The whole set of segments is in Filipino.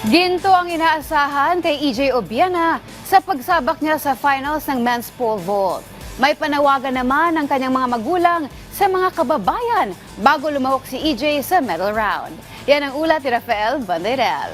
Ginto ang inaasahan kay EJ Obiena sa pagsabak niya sa finals ng men's pole vault. May panawagan naman ng kanyang mga magulang sa mga kababayan bago lumahok si EJ sa medal round. Yan ang ulat ni Rafael Banderel.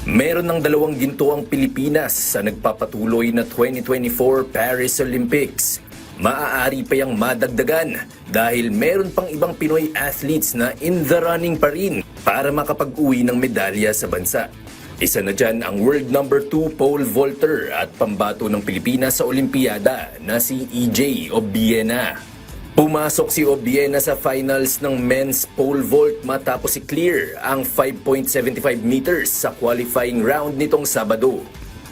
Meron ng 2 ginto ang Pilipinas sa nagpapatuloy na 2024 Paris Olympics. Maaari pa yang madagdagan dahil meron pang ibang Pinoy athletes na in the running pa rin para makapag-uwi ng medalya sa bansa. Isa na dyan ang world number 2 pole vaulter at pambato ng Pilipinas sa Olimpiada na si EJ Obiena. Pumasok si Obiena sa finals ng men's pole vault matapos i-clear ang 5.75 meters sa qualifying round nitong Sabado.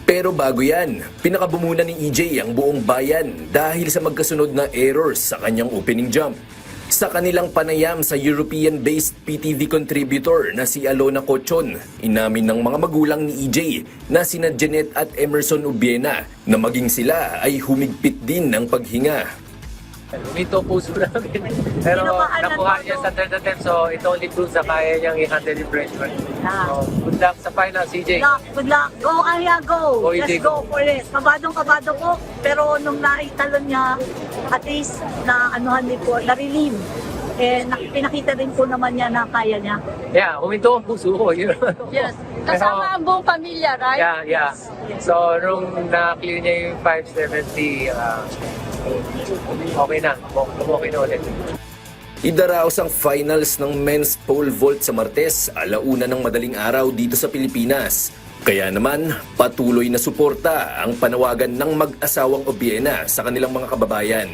Pero bago yan, pinakabumuna ni EJ ang buong bayan dahil sa magkasunod na errors sa kanyang opening jump. Sa kanilang panayam sa European-based PTV contributor na si Alona Cochon, inamin ng mga magulang ni EJ na sina Janet at Emerson Obiena na maging sila ay humigpit din ng paghinga. Ito puso namin. Pero nakuha niya sa third attempt, so ito only proves na kaya niyang i-handle yung pressure. So, good luck sa final, CJ. Good luck. Go, Aya, go. Go, Let's EJ. go for this. Kabadong-kabado po. Pero nung naitalon niya, at least na anuhan din po, na-relieve. Pinakita rin po naman niya na kaya niya. Yeah, huminto ang puso ko. Yes. Kasama ang buong pamilya, right? Yeah. So, nung na-clear niya yung 570, okay na. Okay na ulit. Idaraos ang finals ng men's pole vault sa Martes, alauna ng madaling araw dito sa Pilipinas. Kaya naman, patuloy na suporta ang panawagan ng mag-asawang Obiena sa kanilang mga kababayan.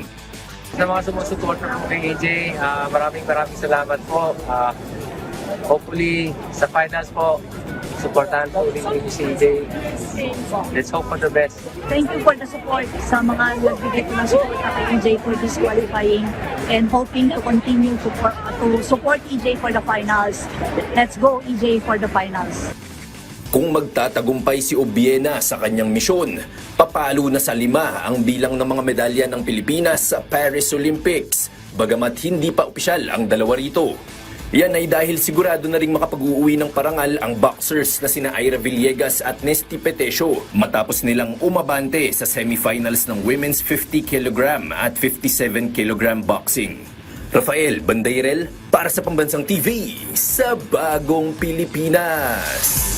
Sa mga sumusuporta po kay AJ, maraming salamat po. Hopefully, sa finals po, supportahan po ulit ni CJ. Let's hope for the best. Thank you for the support sa mga nagbigay ko ng support kay EJ for this qualifying and hoping to continue to support EJ for the finals. Let's go EJ for the finals. Kung magtatagumpay si Obiena sa kanyang misyon, papalo na sa 5 ang bilang ng mga medalya ng Pilipinas sa Paris Olympics, bagamat hindi pa opisyal ang 2 rito. Yan ay dahil sigurado na ring makapag-uuwi ng parangal ang boxers na sina Ira Villegas at Nesty Petesio matapos nilang umabante sa semifinals ng women's 50 kg at 57 kg boxing. Rafael Banderel para sa Pambansang TV sa Bagong Pilipinas.